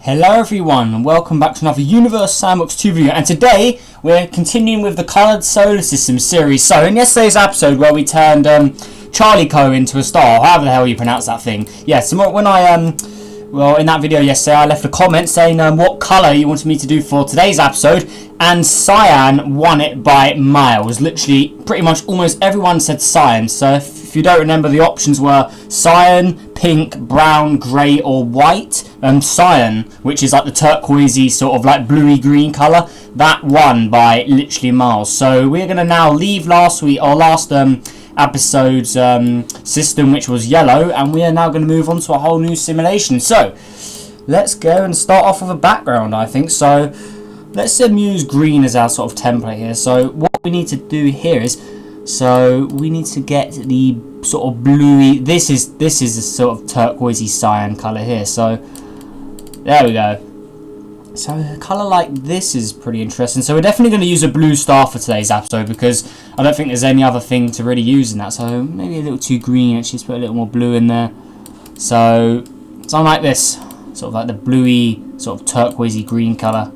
Hello everyone and welcome back to another Universe Sandbox 2 video, and today we're continuing with the Coloured Solar System series. So in yesterday's episode where we turned Charlie Co into a star, however the hell you pronounce that thing. Yeah, so when well, in that video yesterday I left a comment saying what colour you wanted me to do for today's episode, and Cyan won it by miles. Literally pretty much almost everyone said Cyan. So if you don't remember, the options were Cyan, pink, brown, grey or white. Cyan, which is like the turquoisey sort of like bluey green colour, that won by literally miles. So we're going to now leave last episode's system, which was yellow, and we are now going to move on to a whole new simulation. So let's go and start off with a background, I think. So let's use green as our sort of template here. So what we need to do here is, so we need to get the sort of bluey, this is a sort of turquoisey cyan colour here. So there we go. So a colour like this is pretty interesting. So we're definitely going to use a blue star for today's episode, because I don't think there's any other thing to really use in that. So maybe a little too green, actually, let's put a little more blue in there. So something like this, sort of like the bluey, sort of turquoisey green colour.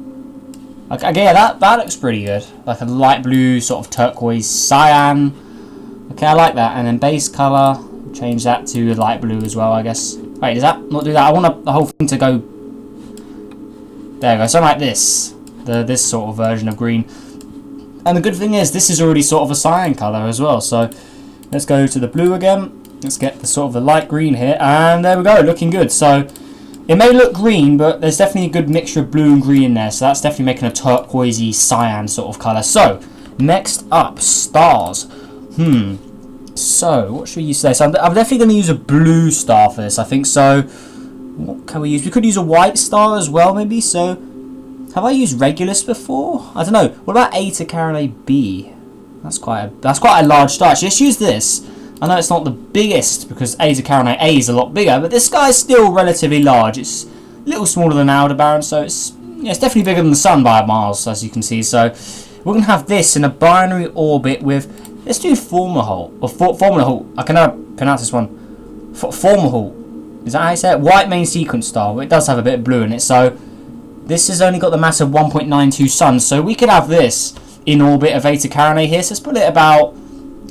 Okay, yeah, that looks pretty good. Like a light blue, sort of turquoise cyan. Okay, I like that. And then base colour, change that to light blue as well, I guess. Wait, does that not do that? I want the whole thing to go. There we go, something like this. This sort of version of green. And the good thing is, this is already sort of a cyan colour as well. So let's go to the blue again. Let's get the sort of the light green here. And there we go, looking good. So it may look green, but there's definitely a good mixture of blue and green in there. So that's definitely making a turquoisey cyan sort of colour. So next up, stars. So what should we use today? So I'm definitely going to use a blue star for this, I think. So what can we use? We could use a white star as well, maybe. So have I used Regulus before? I don't know. What about Eta Carinae B? That's quite a large star. Actually, let's use this. I know it's not the biggest, because Eta Carinae A is a lot bigger, but this guy's still relatively large. It's a little smaller than Aldebaran, so it's definitely bigger than the Sun by miles, as you can see. So we're gonna have this in a binary orbit with, let's do Formula. I can never pronounce this one. Formula. Is that how you say it? White main sequence star. Well, it does have a bit of blue in it. So this has only got the mass of 1.92 suns. So we could have this in orbit of Eta Carinae here. So let's put it about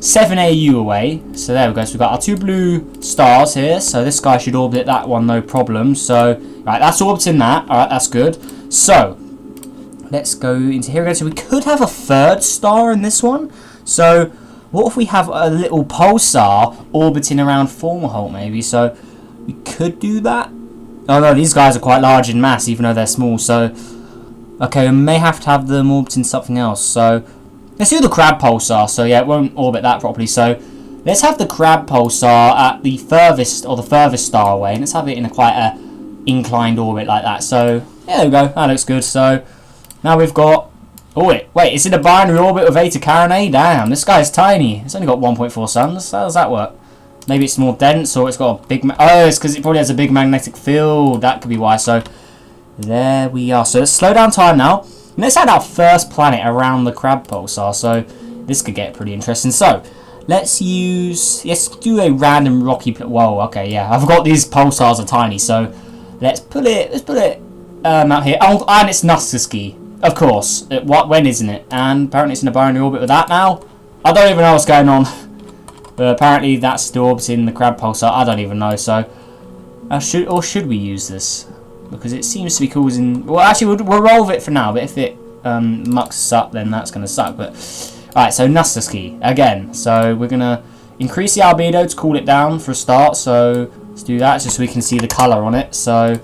7 AU away. So there we go. So we've got our two blue stars here. So this guy should orbit that one, no problem. So right, that's orbiting that. All right, that's good. So let's go into here again. So we could have a third star in this one. So what if we have a little pulsar orbiting around Formholt maybe? So we could do that. Oh no, these guys are quite large in mass, even though they're small. So okay, we may have to have them orbiting something else. So let's do the crab pulsar. So yeah, it won't orbit that properly. So let's have the crab pulsar at the furthest star away, and let's have it in a quite a inclined orbit like that. So yeah, there we go. That looks good. So now we've got. Oh wait, it's in a binary orbit with Eta Carinae. Damn, this guy's tiny. It's only got 1.4 suns. How does that work? Maybe it's more dense, or it's got a big. It's because it probably has a big magnetic field. That could be why. So there we are. So let's slow down time now. And let's add our first planet around the crab pulsar. So this could get pretty interesting. So let's do a random rocky. Whoa. Okay. Yeah. I forgot these pulsars are tiny. So let's put it out here. Oh, and it's Nustaski. Of course. When isn't it? And apparently it's in a binary orbit with that now. I don't even know what's going on. But apparently that's still orbiting the crab pulsar. I don't even know. So should we use this? Because it seems to be causing. Well, actually, we'll roll with it for now. But if it mucks us up, then that's going to suck. But alright, so Nustaski again. So we're going to increase the albedo to cool it down for a start. So let's do that just so we can see the colour on it. So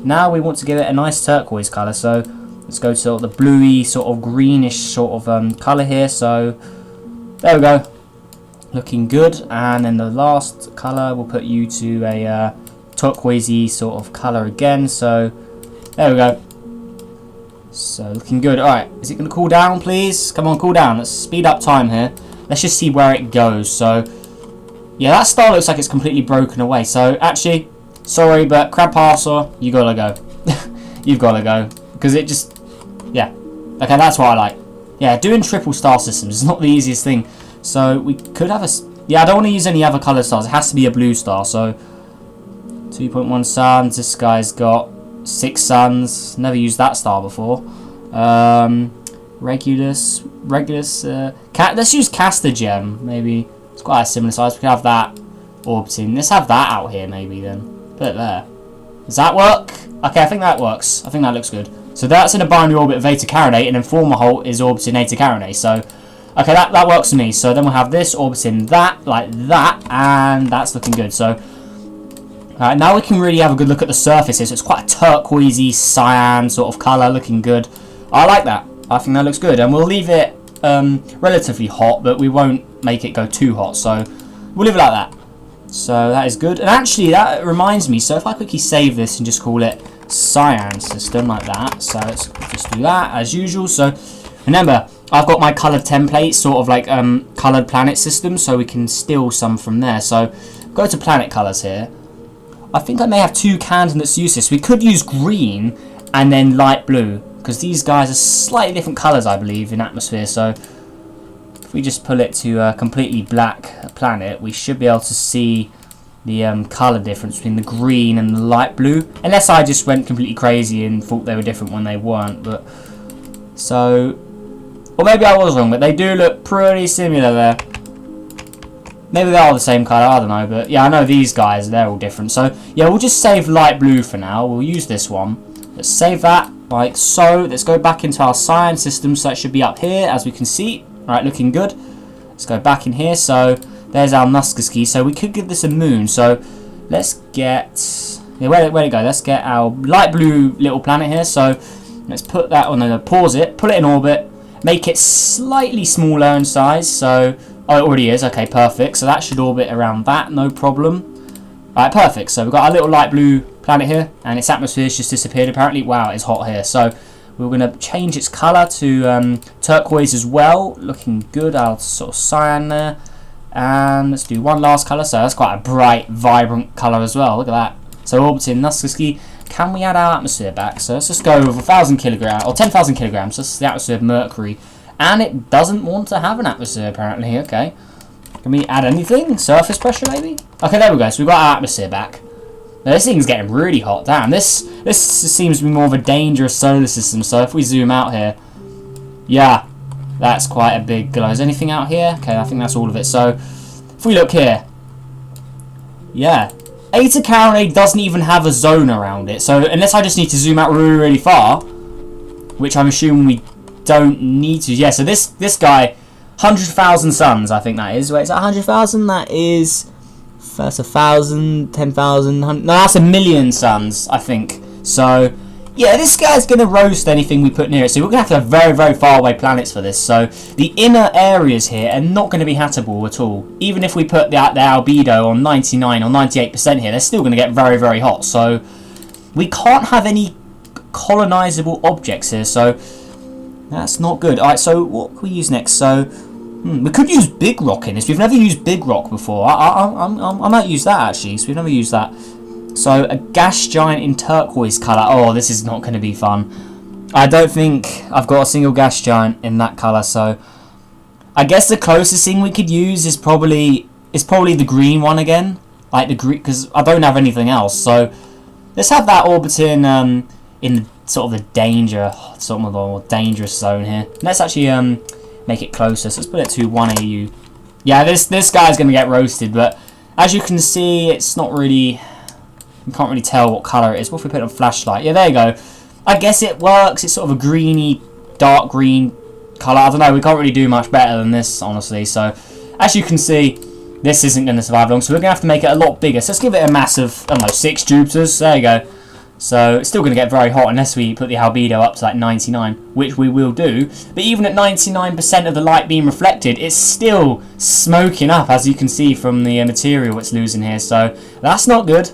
now we want to give it a nice turquoise colour. So let's go to the bluey, sort of greenish sort of colour here. So there we go. Looking good. And then the last colour, we'll put you to a turquoisey sort of colour again. So there we go. So looking good. Alright, is it going to cool down, please? Come on, cool down. Let's speed up time here. Let's just see where it goes. So yeah, that star looks like it's completely broken away. So actually, sorry, but crab pulsar, you gotta go. You've gotta go. Because it just, yeah. Okay, that's what I like. Yeah, doing triple star systems is not the easiest thing. So we could have a. Yeah, I don't want to use any other colour stars. It has to be a blue star. So 2.1 suns. This guy's got 6 suns. Never used that star before. Regulus. Let's use Castor Gem. Maybe it's quite a similar size. We can have that orbiting. Let's have that out here. Maybe then put it there. Does that work? Okay, I think that works. I think that looks good. So that's in a binary orbit of Eta Carinae, and then Formahult is orbiting Eta Carinae. So, okay, that works for me. So then we'll have this orbiting that, like that, and that's looking good. So, now we can really have a good look at the surface here. So it's quite a turquoisey, cyan sort of colour, looking good. I like that. I think that looks good. And we'll leave it relatively hot, but we won't make it go too hot. So we'll leave it like that. So that is good. And actually, that reminds me. So if I quickly save this and just call it Cyan system like that. So let's just do that as usual. So remember, I've got my coloured template, sort of like coloured planet system. So we can steal some from there. So go to planet colours here. I think I may have 2 candidates to use this. We could use green and then light blue, because these guys are slightly different colours, I believe, in atmosphere. So if we just pull it to a completely black planet, we should be able to see the colour difference between the green and the light blue. Unless I just went completely crazy and thought they were different when they weren't. But so, or maybe I was wrong, but they do look pretty similar there. Maybe they are the same colour, I don't know. But yeah, I know these guys, they're all different. So yeah, we'll just save light blue for now. We'll use this one. Let's save that like so. Let's go back into our Cyan system. So it should be up here, as we can see. Alright, looking good. Let's go back in here. So there's our Muskeski. So we could give this a moon. So let's get... Yeah, where'd it go? Let's get our light blue little planet here. So let's put that on, pause it, put it in orbit, make it slightly smaller in size. So... Oh, it already is. Okay, perfect. So that should orbit around that, no problem. Alright, perfect. So we've got our little light blue planet here, and its atmosphere has just disappeared apparently. Wow, it's hot here. So we're going to change its colour to turquoise as well. Looking good. Our sort of cyan there. And let's do one last colour. So that's quite a bright, vibrant colour as well. Look at that. So orbiting Muskeski. Can we add our atmosphere back? So let's just go with 1,000 kilograms, or 10,000 kilograms. That's the atmosphere of Mercury. And it doesn't want to have an atmosphere, apparently. Okay. Can we add anything? Surface pressure, maybe? Okay, there we go. So we've got our atmosphere back. Now, this thing's getting really hot. Damn, this seems to be more of a dangerous solar system. So if we zoom out here... Yeah, that's quite a big glow. Is anything out here? Okay, I think that's all of it. So if we look here... Yeah. Eta Carinae doesn't even have a zone around it. So unless I just need to zoom out really, really far... Which I'm assuming we... don't need to. Yeah, so this guy, 100,000 suns, I think that is. Wait, is that 100,000? That is... That's 1,000, 10,000... No, that's 1,000,000 suns, I think. So, yeah, this guy's going to roast anything we put near it. So we're going to have very, very far away planets for this. So the inner areas here are not going to be habitable at all. Even if we put the albedo on 99 or 98% here, they're still going to get very, very hot. So we can't have any colonizable objects here. So... That's not good. Alright, so what can we use next? So, we could use Big Rock in this. We've never used Big Rock before. I might use that, actually. So we've never used that. So, a gas giant in turquoise colour. Oh, this is not going to be fun. I don't think I've got a single gas giant in that colour. So, I guess the closest thing we could use is probably the green one again. Like the green, because I don't have anything else. So, let's have that orbiting in the sort of the dangerous zone here. Let's actually make it closer. So let's put it to 1 AU. Yeah, this guy's gonna get roasted, but as you can see, it's not really. You can't really tell what color it is. What if we put it on flashlight? Yeah, there you go. I guess it works. It's sort of a greeny, dark green color. I don't know. We can't really do much better than this, honestly. So as you can see, this isn't going to survive long. So we're going to have to make it a lot bigger. So let's give it a massive, I don't know, 6 Jupiters. There you go. So it's still going to get very hot unless we put the albedo up to like 99, which we will do. But even at 99% of the light being reflected, it's still smoking up, as you can see from the material it's losing here. So that's not good.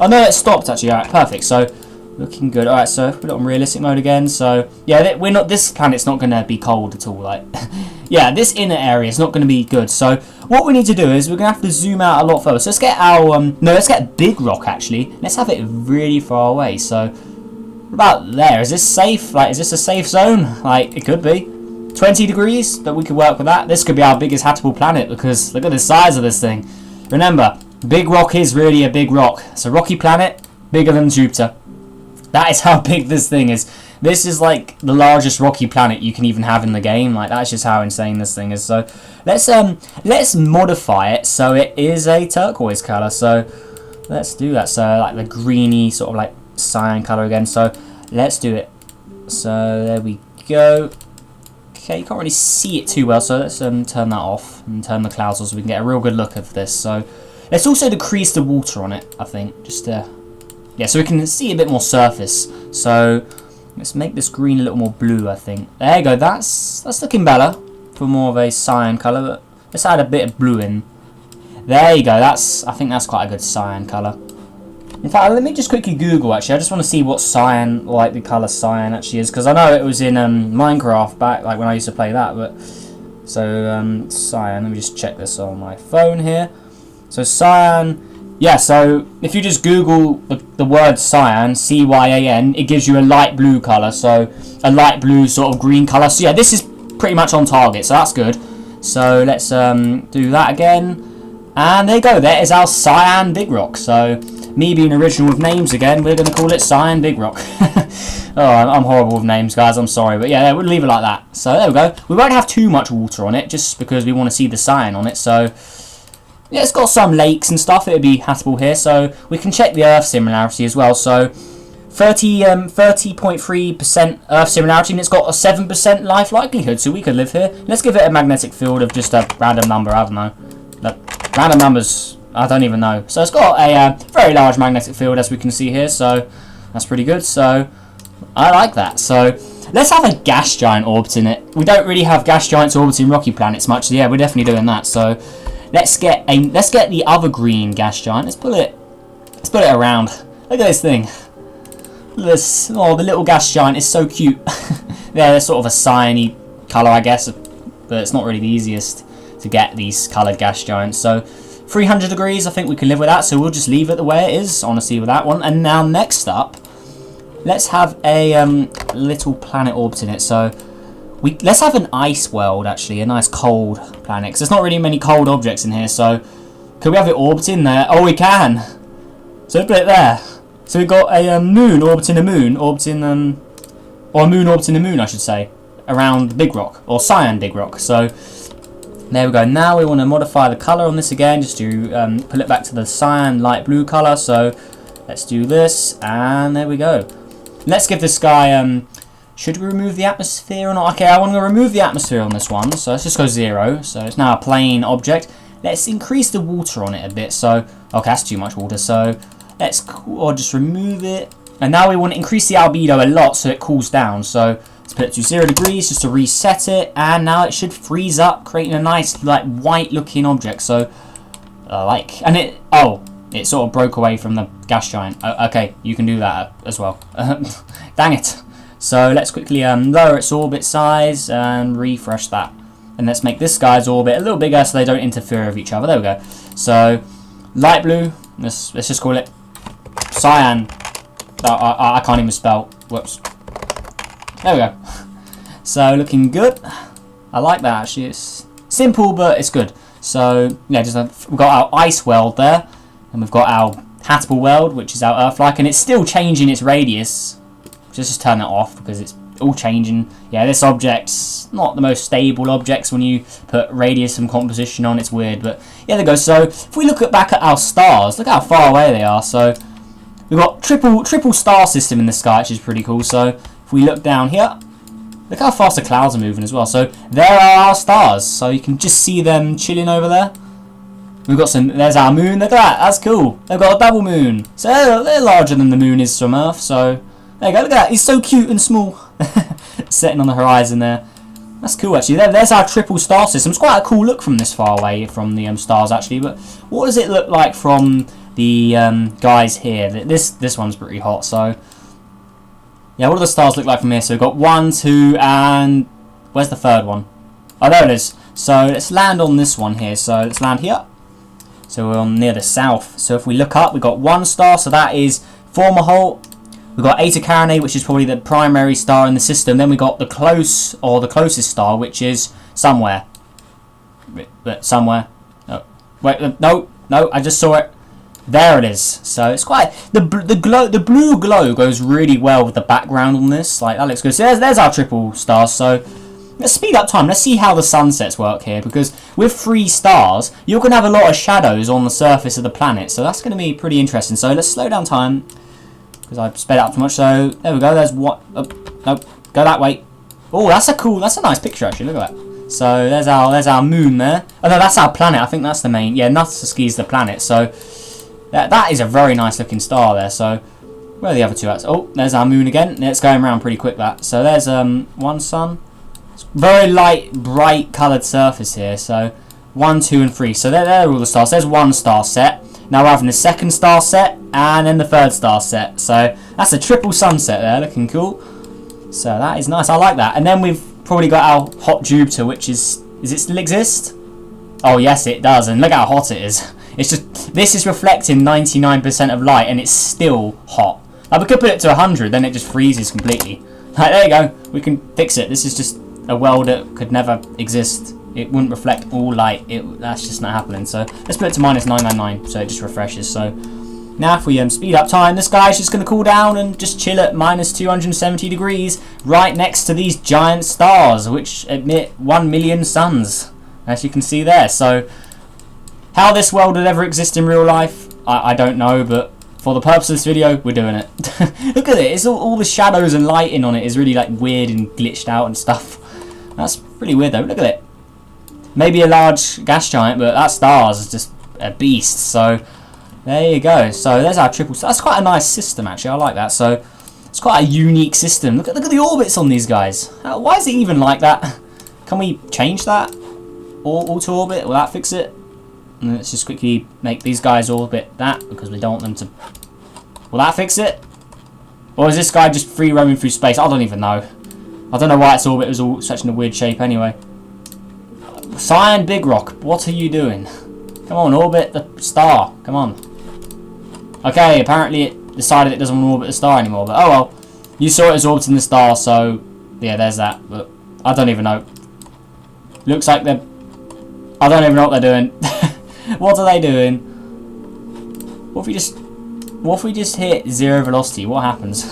Oh no, it stopped actually. Alright, perfect. So looking good. Alright, so put it on realistic mode again. So yeah, this planet's not going to be cold at all. Like, yeah, this inner area is not going to be good. So what we need to do is we're going to have to zoom out a lot further. So let's get our let's get Big Rock actually. Let's have it really far away. So what about there? Is this safe? Like, is this a safe zone? Like, it could be 20 degrees, but we could work with that. This could be our biggest habitable planet because look at the size of this thing. Remember, Big Rock is really a big rock. It's a rocky planet, bigger than Jupiter. That is how big this thing is. This is like the largest rocky planet you can even have in the game. Like, that's just how insane this thing is. So let's modify it so it is a turquoise color. So let's do that. So like the greeny sort of like cyan color again. So let's do it. So there we go. Okay, you can't really see it too well, so let's turn that off and turn the clouds off so we can get a real good look of this. So let's also decrease the water on it, I think, just yeah, so we can see a bit more surface. So let's make this green a little more blue, I think. There you go, that's looking better for more of a cyan colour, but let's add a bit of blue in. There you go, I think that's quite a good cyan colour. In fact, let me just quickly Google, actually. I just want to see what cyan, like the colour cyan actually is, because I know it was in Minecraft back, like when I used to play that. But so cyan, let me just check this on my phone here. So cyan, yeah, so if you just Google the word cyan, C-Y-A-N, it gives you a light blue colour, so a light blue sort of green colour. So yeah, this is pretty much on target, so that's good. So let's do that again. And there you go, there is our cyan big rock. So me being original with names again, we're going to call it Cyan Big Rock. Oh, I'm horrible with names, guys, I'm sorry. But yeah, we'll leave it like that. So there we go. We won't have too much water on it, just because we want to see the cyan on it. So yeah, it's got some lakes and stuff. It would be habitable here. So we can check the Earth similarity as well. So 30.3% Earth similarity, and it's got a 7% life likelihood. So we could live here. Let's give it a magnetic field of just a random number. I don't know. Random numbers, I don't even know. So it's got a very large magnetic field, as we can see here, so that's pretty good. So I like that. So let's have a gas giant orbiting it. We don't really have gas giants orbiting rocky planets much, so yeah, we're definitely doing that. So let's get the other green gas giant. Let's put it around. Look at this thing. Look at this. Oh, the little gas giant is so cute. Yeah, they're sort of a cyany colour, I guess, but it's not really the easiest to get these coloured gas giants. So 300 degrees, I think we can live with that, so we'll just leave it the way it is, honestly, with that one. And now next up, let's have a little planet orbiting it. So let's have an ice world, actually, a nice cold planet, because there's not really many cold objects in here. So can we have it orbiting there? Oh, we can. So look at it there. So we've got a moon orbiting a moon, or a moon orbiting a moon, I should say, around the big rock, or Cyan Big Rock. So there we go. Now we want to modify the colour on this again, just to pull it back to the cyan light blue colour. So let's do this, and there we go. Let's give this guy, should we remove the atmosphere or not? Okay, I want to remove the atmosphere on this one, so let's just go 0. So it's now a plain object. Let's increase the water on it a bit. So, okay, that's too much water, so let's just remove it. And now we want to increase the albedo a lot so it cools down. So let's put it to 0 degrees just to reset it, and now it should freeze up, creating a nice like white looking object. So and it sort of broke away from the gas giant. Okay, you can do that as well. Dang it. So let's quickly lower its orbit size and refresh that, and let's make this guy's orbit a little bigger so they don't interfere with each other. There we go. So light blue, let's just call it cyan. I can't even spell. Whoops. There we go. So looking good. I like that, actually. It's simple, but it's good. So yeah, we've got our ice world there, and we've got our habitable world, which is our Earth-like, and it's still changing its radius. Just turn it off because it's all changing. Yeah, this object's not the most stable objects when you put radius and composition on. It's weird, but yeah, there we go. So if we look back at our stars, look how far away they are. So we've got triple star system in the sky, which is pretty cool. So if we look down here, look how fast the clouds are moving as well. So there are our stars. So you can just see them chilling over there. We've got there's our moon. Look at that. That's cool. They've got a double moon. So they're larger than the moon is from Earth. So there you go. Look at that. He's so cute and small. Setting on the horizon there. That's cool, actually. There's our triple star system. It's quite a cool look from this far away from the stars, actually. But what does it look like from the guys here? This one's pretty hot. So yeah, what do the stars look like from here? So we've got 1, 2, and where's the third one? Oh, there it is. So let's land on this one here. So let's land here. So we're on near the south. So if we look up, we've got 1 star. So that is Fomalhaut. We've got Eta Carinae, which is probably the primary star in the system. Then we got the closest star, which is somewhere. But somewhere. Oh, wait, no, I just saw it. There it is. So it's quite the blue glow goes really well with the background on this. Like that looks good. So there's our triple stars. So let's speed up time. Let's see how the sunsets work here, because with 3 stars, you're gonna have a lot of shadows on the surface of the planet. So that's gonna be pretty interesting. So let's slow down time because I sped up too much. So there we go. There's what? Oh, nope. Go that way. Oh, that's a nice picture actually. Look at that. So there's our moon there. Oh no, that's our planet. I think that's the main. Yeah, Nutsuski is the planet. So. That is a very nice looking star there. So where are the other 2 at? Oh, there's our moon again. It's going around pretty quick that. So there's one sun. It's very light, bright coloured surface here. So 1, 2, and 3. So there are all the stars. There's 1 star set. Now we're having the 2nd star set and then the 3rd star set. So that's a triple sunset there, looking cool. So that is nice. I like that. And then we've probably got our hot Jupiter, which is it still exist? Oh yes, it does. And look how hot it is. It's just, this is reflecting 99% of light and it's still hot. Like we could put it to 100, then it just freezes completely. Like, there you go, we can fix it. This is just a world that could never exist. It wouldn't reflect all light. That's just not happening. So let's put it to -999, so it just refreshes. So now if we speed up time, this guy's just going to cool down and just chill at -270 degrees right next to these giant stars, which emit 1 million suns, as you can see there. So how this world would ever exist in real life, I don't know, but for the purpose of this video, we're doing it. Look at it, it's all the shadows and lighting on it is really like weird and glitched out and stuff. That's pretty weird though, look at it. Maybe a large gas giant, but that stars is just a beast. So there you go. So there's our triple star. That's quite a nice system actually, I like that. So it's quite a unique system. Look at the orbits on these guys. Why is it even like that? Can we change that? Auto orbit, will that fix it? And let's just quickly make these guys orbit that, because we don't want them to... Will that fix it? Or is this guy just free roaming through space? I don't even know. I don't know why its orbit was all such in a weird shape anyway. Cyan Big Rock, what are you doing? Come on, orbit the star. Come on. Okay, apparently it decided it doesn't want to orbit the star anymore, but oh well. You saw it was orbiting the star, so yeah, there's that. But I don't even know. Looks like they're... I don't even know what they're doing. What are they doing? What if we just hit 0 velocity? What happens?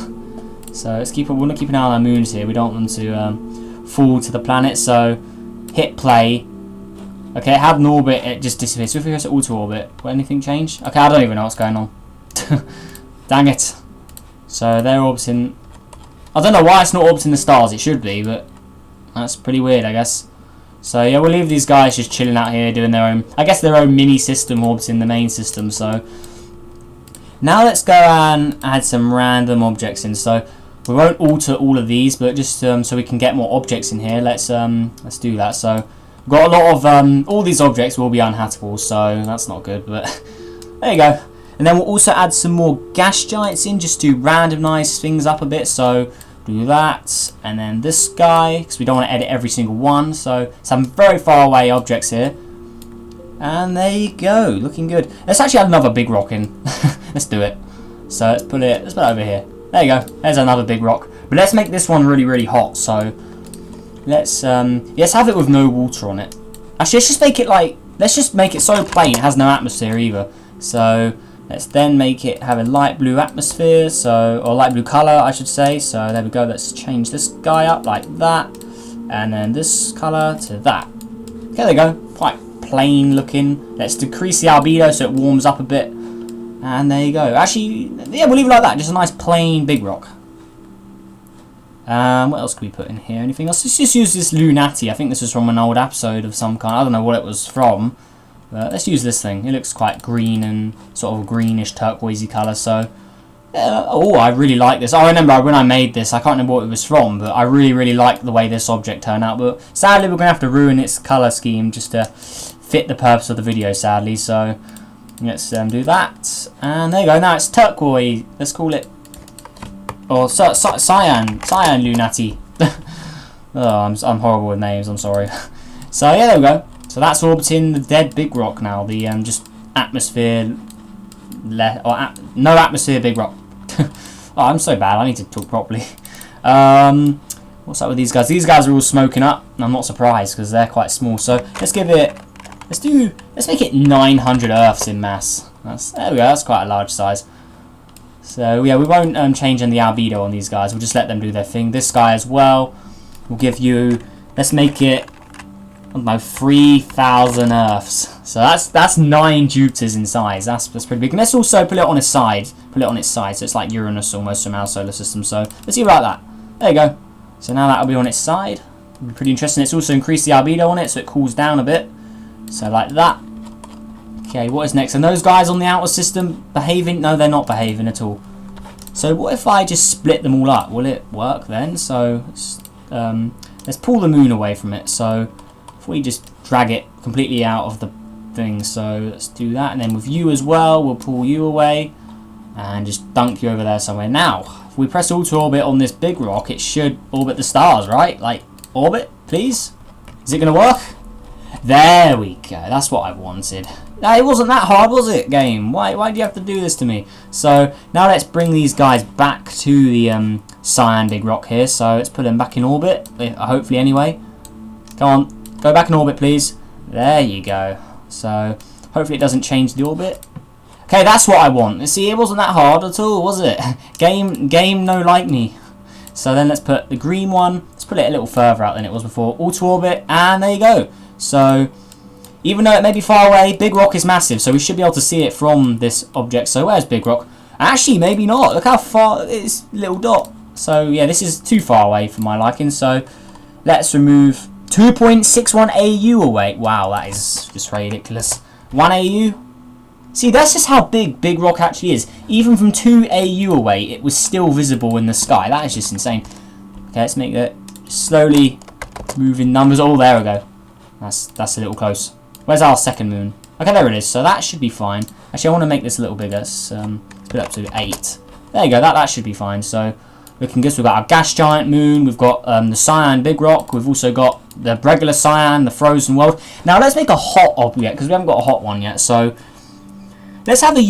So let's keep. We're not keeping an eye on our moons here. We don't want them to fall to the planet. So hit play. Okay, it had an orbit. It just disappeared. So if we go to auto orbit, will anything change? Okay, I don't even know what's going on. Dang it. So they're orbiting. I don't know why it's not orbiting the stars. It should be, but that's pretty weird, I guess. So yeah, we'll leave these guys just chilling out here doing their own, I guess their own mini system orbiting the main system. So now let's go and add some random objects in. So we won't alter all of these, but just so we can get more objects in here, let's do that. So we've got a lot of all these objects will be unhackable, so that's not good, but there you go. And then we'll also add some more gas giants in just to randomize things up a bit. So do that, and then this guy, because we don't want to edit every single one. So some very far away objects here, and there you go, looking good. Let's actually add another big rock in. Let's do it. So let's put it over here. There you go. There's another big rock. But let's make this one really, really hot. So let's have it with no water on it. Actually, let's just make it like, let's just make it so plain it has no atmosphere either. So let's then make it have a light blue atmosphere, so, or light blue colour I should say. So there we go, let's change this guy up like that, and then this colour to that. Okay, there we go, quite plain looking. Let's decrease the albedo so it warms up a bit, and there you go. Actually, yeah, we'll leave it like that, just a nice plain big rock. What else can we put in here? Anything else? Let's just use this Lunati. I think this was from an old episode of some kind. I don't know what it was from. Let's use this thing. It looks quite green and sort of a greenish turquoisey colour. So, yeah, oh, I really like this. I remember when I made this, I can't remember what it was from, but I really, really like the way this object turned out. But sadly, we're going to have to ruin its colour scheme just to fit the purpose of the video, sadly. So, let's do that. And there you go. Now it's turquoise. Let's call it... Or Cyan Lunati. Oh, I'm horrible with names, I'm sorry. So yeah, there we go. So that's orbiting the dead big rock now. The just atmosphere, no atmosphere big rock. Oh, I'm so bad. I need to talk properly. What's up with these guys? These guys are all smoking up. And I'm not surprised because they're quite small. So let's give it. Let's make it 900 Earths in mass. There we go, that's quite a large size. So yeah, we won't change in the albedo on these guys. We'll just let them do their thing. This guy as well, we'll give you, let's make it, I don't know, 3,000 Earths. So that's 9 Jupiters in size. That's pretty big. And let's also put it on its side. Put it on its side, so it's like Uranus almost from our solar system. So let's see about that. There you go. So now that'll be on its side. Pretty interesting. It's also increased the albedo on it, so it cools down a bit. So like that. Okay, what is next? And those guys on the outer system behaving? No, they're not behaving at all. So what if I just split them all up? Will it work then? So let's pull the moon away from it. So if we just drag it completely out of the thing, so let's do that. And then with you as well, we'll pull you away and just dunk you over there somewhere. Now, if we press auto orbit on this big rock, it should orbit the stars, right? Like, orbit, please? Is it going to work? There we go. That's what I wanted. No, it wasn't that hard, was it, game? Why do you have to do this to me? So now let's bring these guys back to the Cyan big rock here. So let's put them back in orbit, hopefully anyway. Come on, go back in orbit, please. There you go. So hopefully it doesn't change the orbit. Okay, that's what I want. See, it wasn't that hard at all, was it? Game no like me. So then let's put the green one. Let's put it a little further out than it was before. Auto orbit, and there you go. So even though it may be far away, Big Rock is massive, so we should be able to see it from this object. So where's Big Rock? Actually, maybe not. Look how far it's little dot. So yeah, this is too far away for my liking. So let's remove 2.61 AU away. Wow, that is just ridiculous. 1 AU. See, that's just how big Big Rock actually is. Even from 2 AU away, it was still visible in the sky. That is just insane. Okay, let's make that slowly moving numbers. Oh, there we go. That's a little close. Where's our second moon? Okay, there it is. So that should be fine. Actually, I want to make this a little bigger. Let's put it up to 8. There you go. That should be fine. So looking good. So we've got our gas giant moon. We've got the Cyan big rock. We've also got the regular Cyan, the frozen world. Now let's make a hot object because we haven't got a hot one yet. So let's have a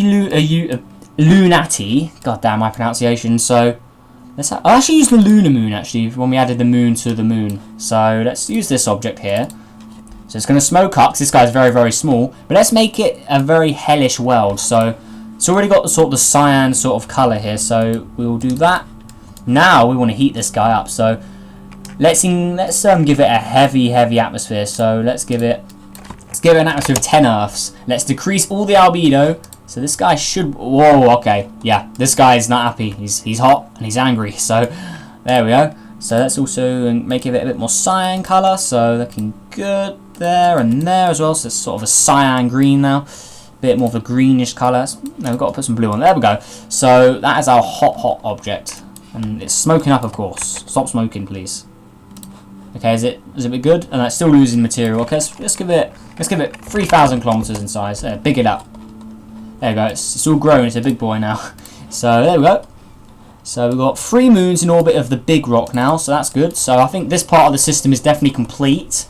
Lunati. God damn my pronunciation. So I actually used the lunar moon actually when we added the moon to the moon. So let's use this object here. So it's going to smoke up because this guy's very, very small. But let's make it a very hellish world. So it's already got the sort of the cyan sort of colour here. So we'll do that. Now we want to heat this guy up. So let's give it a heavy atmosphere. So let's give it an atmosphere of 10 Earths. Let's decrease all the albedo. So this guy should. Whoa, okay, yeah. This guy is not happy. He's hot and he's angry. So there we go. So let's also make it a bit more cyan colour. So looking good. There and there as well, so it's sort of a cyan green now, a bit more of a greenish colour. No, we've got to put some blue on. There we go. So that is our hot object, and it's smoking up, of course. Stop smoking, please. Okay, is it a bit good? And it's still losing material. Okay, let's give it 3,000 kilometers in size. Big it up. There we go. It's all grown. It's a big boy now. So there we go. So we've got 3 moons in orbit of the big rock now, so that's good. So I think this part of the system is definitely complete.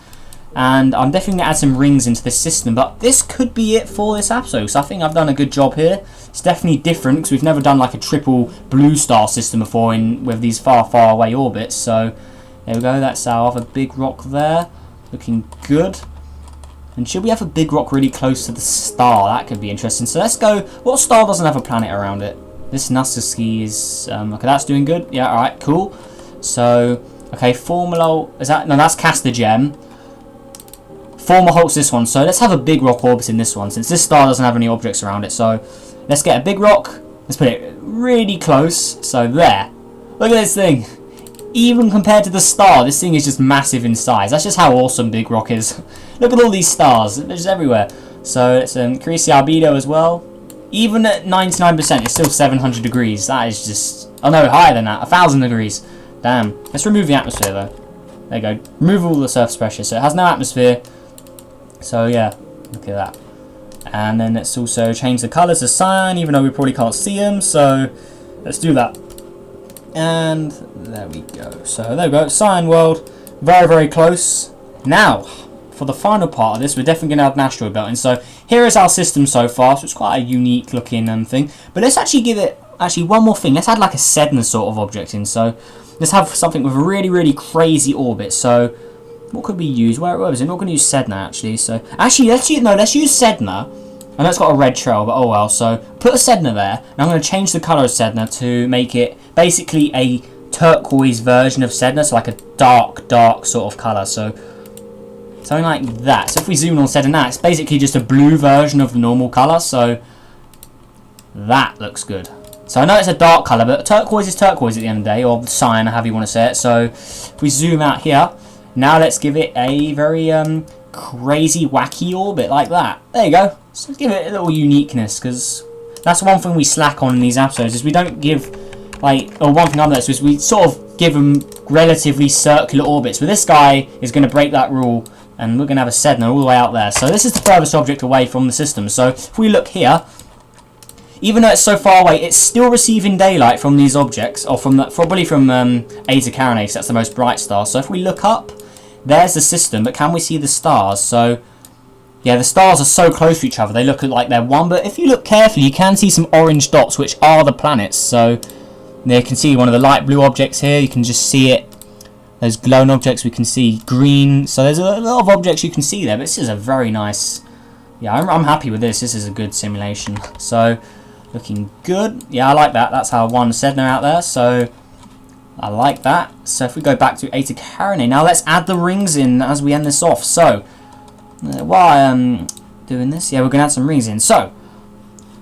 And I'm definitely going to add some rings into this system. But this could be it for this episode. So I think I've done a good job here. It's definitely different because we've never done like a triple blue star system before with these far away orbits. So there we go. That's our other big rock there. Looking good. And should we have a big rock really close to the star? That could be interesting. So let's go. What star doesn't have a planet around it? This Nasuski is... okay, that's doing good. Yeah, alright, cool. So, okay, Formula... Is that... No, that's Castor Gem. Former holds this one, so let's have a big rock orbiting this one since this star doesn't have any objects around it. So let's get a big rock, let's put it really close. So there, look at this thing. Even compared to the star, this thing is just massive in size. That's just how awesome big rock is. Look at all these stars, they're just everywhere. So let's increase the albedo as well. Even at 99%, it's still 700 degrees. That is just, oh no, higher than that, 1,000 degrees. Damn. Let's remove the atmosphere though. There you go, remove all the surface pressure. So it has no atmosphere. So yeah, look at that. And then let's also change the colours to cyan, even though we probably can't see them. So let's do that. And there we go. So there we go, Cyan world, very close. Now, for the final part of this, we're definitely going to have an asteroid belt in. So here is our system so far. So it's quite a unique looking thing. But let's actually give it, one more thing. Let's add like a Sedna sort of object in. So let's have something with a really crazy orbit. So what could we use? Where was it? We're not going to use Sedna actually. So actually, let's use Sedna I know it's got a red trail, but oh well. So put a Sedna there, and I'm going to change the colour of Sedna to make it basically a turquoise version of Sedna, so like a dark sort of colour. So something like that. So if we zoom in on Sedna now, it's basically just a blue version of the normal colour. So that looks good. So I know it's a dark colour, but turquoise is turquoise at the end of the day, or cyan, however you want to say it. So if we zoom out here, now let's give it a very crazy, wacky orbit like that. There you go. So let's give it a little uniqueness, because that's one thing we slack on in these episodes, is we don't give, like, or one thing I've noticed is we sort of give them relatively circular orbits. But this guy is going to break that rule, and we're going to have a Sedna all the way out there. So this is the furthest object away from the system. So if we look here, even though it's so far away, it's still receiving daylight from these objects, or from probably from Eta Carinae, because that's the most bright star. So if we look up, there's the system, but can we see the stars? So yeah, the stars are so close to each other, they look like they're one. But if you look carefully, you can see some orange dots, which are the planets. So there you can see one of the light blue objects here. You can just see it. Those glowing objects, we can see green. So there's a lot of objects you can see there. But this is a very nice. Yeah, I'm happy with this. This is a good simulation. So looking good. Yeah, I like that. That's how one Sedna out there. So I like that. So if we go back to Eta Carinae, now let's add the rings in as we end this off. So while I'm doing this, yeah, we're going to add some rings in. So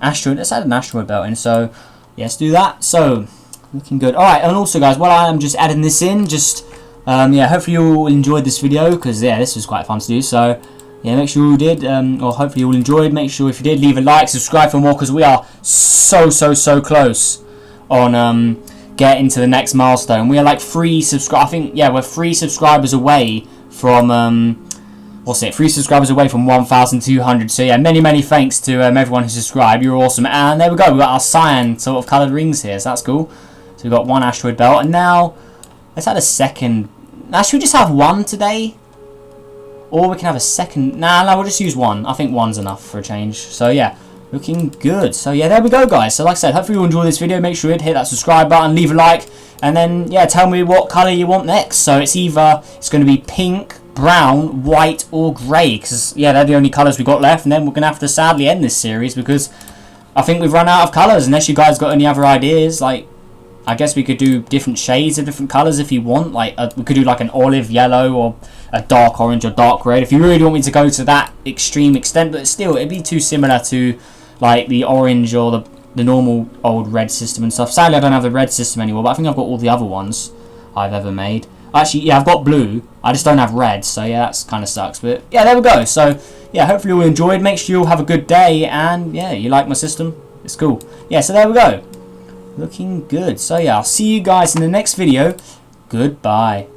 asteroid, let's add an asteroid belt in. So yeah, let's do that. So looking good. Alright, and also guys, while I am just adding this in, just yeah, hopefully you all enjoyed this video, because yeah, this was quite fun to do. So yeah, make sure you all did, or hopefully you all enjoyed. Make sure if you did, leave a like, subscribe for more, because we are so close on getting to the next milestone. We are like 3 subscribers. I think, yeah, we're 3 subscribers away from what's it? 3 subscribers away from 1,200. So yeah, many thanks to everyone who subscribed. You're awesome. And there we go. We got our cyan sort of coloured rings here. So that's cool. So we've got 1 asteroid belt, and now let's add a second. Now should we just have 1 today? Or we can have a second. Nah, we'll just use 1. I think 1's enough for a change. So yeah, looking good. So yeah, there we go, guys. So like I said, hopefully you enjoyed this video. Make sure you hit that subscribe button, leave a like, and then yeah, tell me what colour you want next. So it's going to be pink, brown, white, or grey. Because yeah, they're the only colours we got left, and then we're going to have to sadly end this series because I think we've run out of colours. Unless you guys got any other ideas, like I guess we could do different shades of different colours if you want. Like we could do like an olive yellow or a dark orange or dark red if you really want me to go to that extreme extent. But still, it'd be too similar to like the orange or the normal old red system and stuff. Sadly, I don't have the red system anymore, but I think I've got all the other ones I've ever made. Actually, yeah, I've got blue. I just don't have red, so yeah, that's kind of sucks. But yeah, there we go. So yeah, hopefully you all enjoyed. Make sure you all have a good day, and yeah, you like my system. It's cool. Yeah, so there we go. Looking good. So yeah, I'll see you guys in the next video. Goodbye.